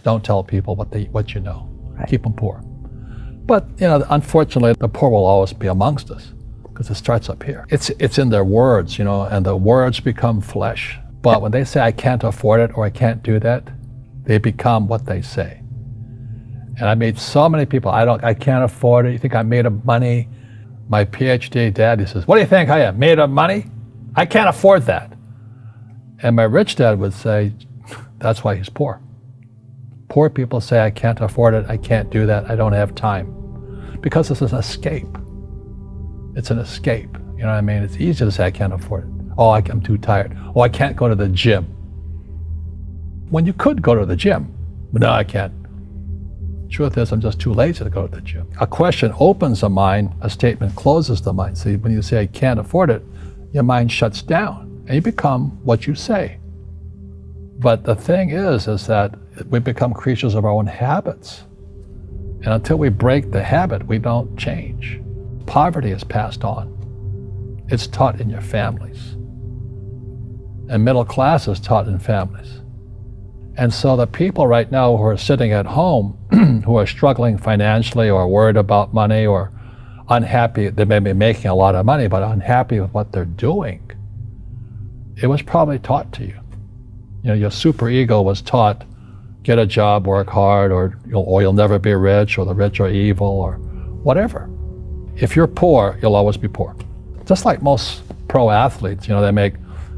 don't tell people what you know. Right. Keep them poor. But unfortunately, the poor will always be amongst us because it starts up here. It's in their words, and the words become flesh. But when they say I can't afford it or I can't do that, they become what they say. And I made so many people, I can't afford it. You think I'm made of money? My PhD dad, he says, what do you think I am, made of money? I can't afford that. And my rich dad would say, that's why he's poor. Poor people say, I can't afford it, I can't do that, I don't have time. Because it's an escape. It's an escape, you know what I mean? It's easy to say, I can't afford it. Oh, I'm too tired. Oh, I can't go to the gym. When you could go to the gym, but no, I can't. Truth is, I'm just too lazy to go to the gym. A question opens the mind, a statement closes the mind. See, when you say, I can't afford it, your mind shuts down and you become what you say. But the thing is that we become creatures of our own habits. And until we break the habit, we don't change. Poverty is passed on. It's taught in your families. And middle class is taught in families. And so the people right now who are sitting at home, who are struggling financially or worried about money or unhappy, they may be making a lot of money, but unhappy with what they're doing, it was probably taught to you. Your super ego was taught, get a job, work hard, or you'll never be rich, or the rich are evil, or whatever. If you're poor, you'll always be poor. Just like most pro athletes, they make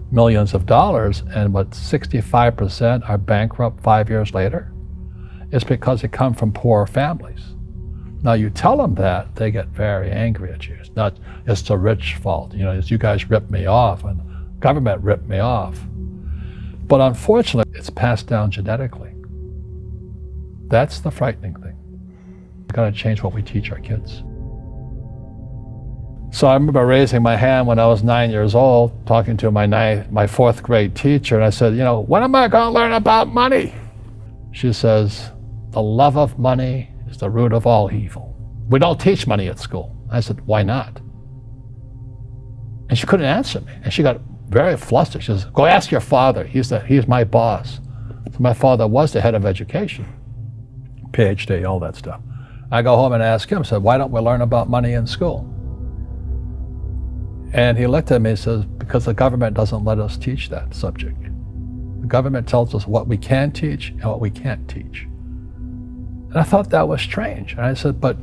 millions of dollars, and 65% are bankrupt 5 years later. It's because they come from poor families. Now you tell them that, they get very angry at you. It's the rich fault. It's you guys ripped me off, and the government ripped me off. But unfortunately, it's passed down genetically. That's the frightening thing. We've got to change what we teach our kids. So I remember raising my hand when I was 9 years old, talking to my fourth grade teacher, and I said, when am I going to learn about money? She says, the love of money is the root of all evil. We don't teach money at school. I said, why not? And she couldn't answer me, and she got very flustered. She says, go ask your father. He's my boss. So my father was the head of education, PhD, all that stuff. I go home and ask him, I said, why don't we learn about money in school? And he looked at me and says, because the government doesn't let us teach that subject. The government tells us what we can teach and what we can't teach. And I thought that was strange. And I said, but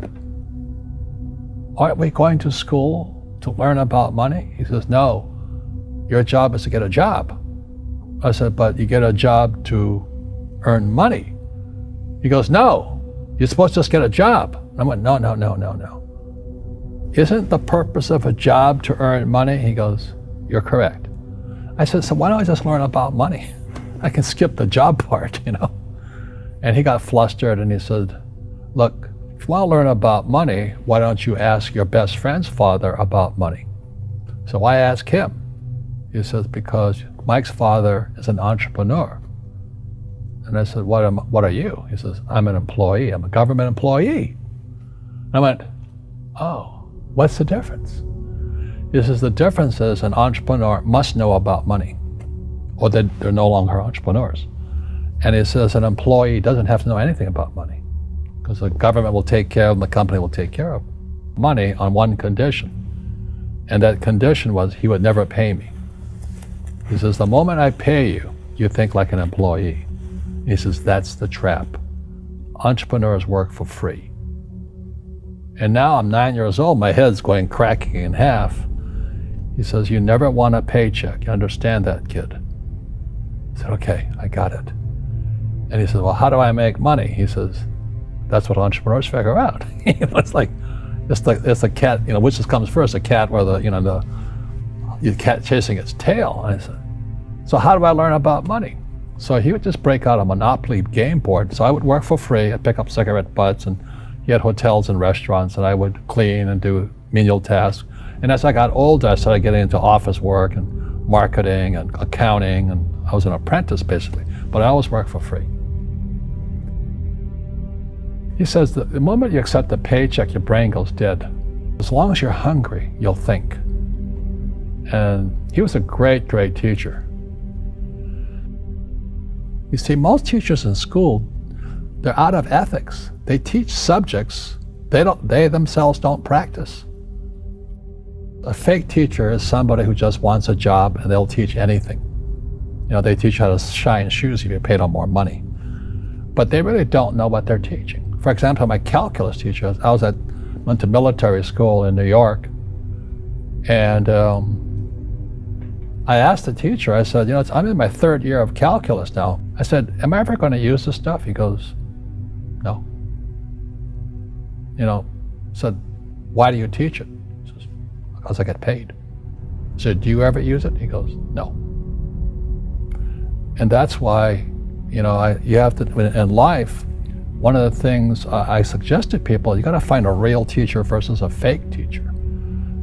aren't we going to school to learn about money? He says, no, your job is to get a job. I said, but you get a job to earn money. He goes, no, you're supposed to just get a job. And I went, no. Isn't the purpose of a job to earn money? He goes, you're correct. I said, so why don't I just learn about money? I can skip the job part, And he got flustered and he said, look, if you want to learn about money, why don't you ask your best friend's father about money? So I asked him. He says, because Mike's father is an entrepreneur. And I said, what are you? He says, I'm an employee. I'm a government employee. And I went, oh, what's the difference? He says, the difference is an entrepreneur must know about money, or they're no longer entrepreneurs. And he says an employee doesn't have to know anything about money, because the government will take care of them, the company will take care of money on one condition. And that condition was he would never pay me. He says, the moment I pay you, you think like an employee. He says, that's the trap. Entrepreneurs work for free. And now I'm 9 years old, my head's cracking in half. He says, you never want a paycheck. You understand that, kid? I said, okay, I got it. And he says, well, how do I make money? He says, that's what entrepreneurs figure out. It's like a cat, which comes first, a cat or the cat chasing its tail. And I said, so how do I learn about money? So he would just break out a Monopoly game board. So I would work for free. I'd pick up cigarette butts, and he had hotels and restaurants, and I would clean and do menial tasks. And as I got older, I started getting into office work and marketing and accounting, and I was an apprentice basically, but I always worked for free. He says that the moment you accept a paycheck, your brain goes dead. As long as you're hungry, you'll think. And he was a great, great teacher. You see, most teachers in school They're out of ethics. They teach subjects they themselves don't practice. A fake teacher is somebody who just wants a job and they'll teach anything. They teach how to shine shoes if you pay them more money. But they really don't know what they're teaching. For example, my calculus teacher, went to military school in New York, and I asked the teacher, I said, I'm in my 3rd year of calculus now. I said, am I ever going to use this stuff? He goes, no. Said, why do you teach it? He says, because I get paid. I said, do you ever use it? He goes, no. And that's why, you have to, in life, one of the things I suggest to people, you got to find a real teacher versus a fake teacher.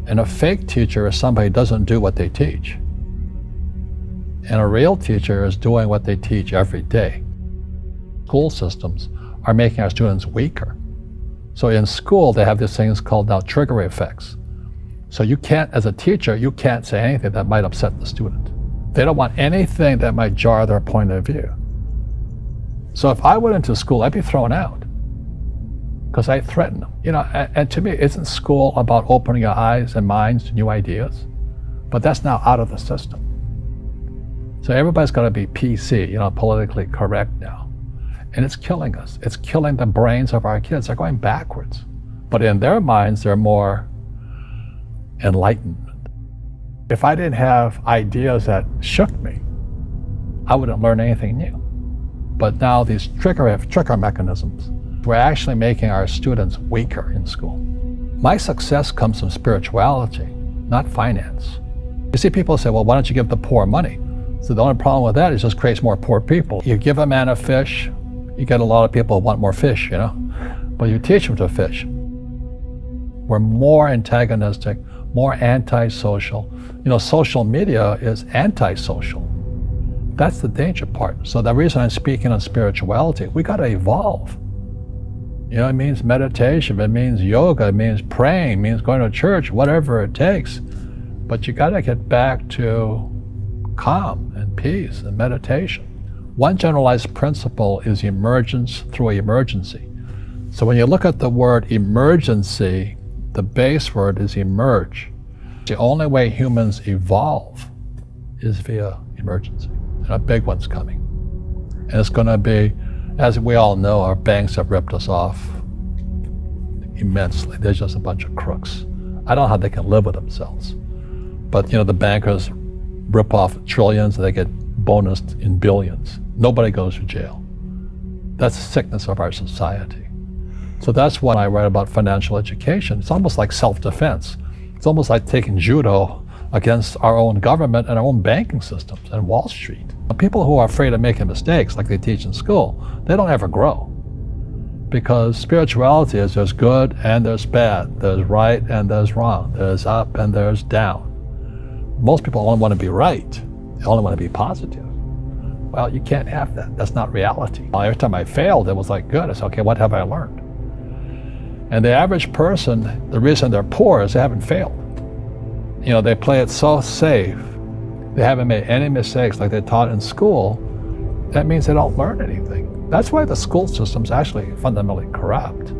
And a fake teacher is somebody who doesn't do what they teach. And a real teacher is doing what they teach every day. School systems are making our students weaker. So in school, they have these things called now trigger effects. So you can't, as a teacher, you can't say anything that might upset the student. They don't want anything that might jar their point of view. So if I went into school, I'd be thrown out because I threaten them. And to me, isn't school about opening your eyes and minds to new ideas? But that's now out of the system. So everybody's got to be PC, politically correct now. And it's killing us. It's killing the brains of our kids. They're going backwards. But in their minds, they're more enlightened. If I didn't have ideas that shook me, I wouldn't learn anything new. But now these trigger mechanisms, we're actually making our students weaker in school. My success comes from spirituality, not finance. You see, people say, well, why don't you give the poor money? So the only problem with that is it just creates more poor people. You give a man a fish, you get a lot of people who want more fish, but you teach them to fish. We're more antagonistic, more antisocial. Social media is antisocial. That's the danger part. So the reason I'm speaking on spirituality, we got to evolve. It means meditation, it means yoga, it means praying, it means going to church, whatever it takes. But you got to get back to calm and peace and meditation. One generalized principle is emergence through emergency. So when you look at the word emergency, the base word is emerge. The only way humans evolve is via emergency. And a big one's coming. And it's going to be, as we all know, our banks have ripped us off immensely. They're just a bunch of crooks. I don't know how they can live with themselves. But the bankers rip off trillions and they get bonused in billions. Nobody goes to jail. That's the sickness of our society. So that's why I write about financial education. It's almost like self-defense. It's almost like taking judo against our own government and our own banking systems and Wall Street. People who are afraid of making mistakes, like they teach in school, they don't ever grow. Because spirituality is there's good and there's bad, there's right and there's wrong, there's up and there's down. Most people only want to be right, they only want to be positive. Well, you can't have that. That's not reality. Every time I failed, it was like, good. I said, okay, what have I learned? And the average person, the reason they're poor is they haven't failed. They play it so safe. They haven't made any mistakes like they taught in school. That means they don't learn anything. That's why the school system's actually fundamentally corrupt.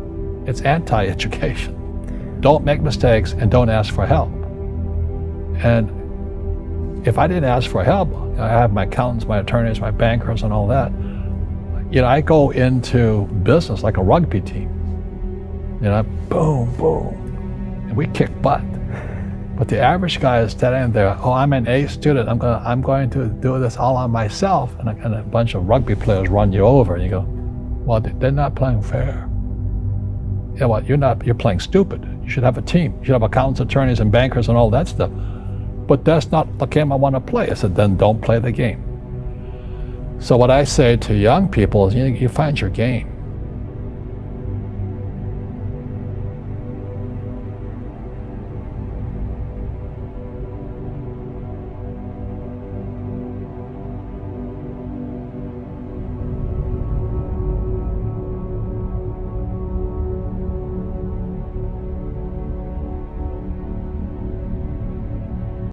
It's anti-education. Don't make mistakes and don't ask for help. And if I didn't ask for help, I have my accountants, my attorneys, my bankers, and all that. I go into business like a rugby team. Boom, boom, and we kick butt. But the average guy is standing there, oh, I'm an A student, I'm going to do this all on myself, and a bunch of rugby players run you over, and you go, well, they're not playing fair. You're playing stupid. You should have a team. You should have accountants, attorneys, and bankers, and all that stuff. But that's not the game I want to play. I said, then don't play the game. So what I say to young people is, you find your game.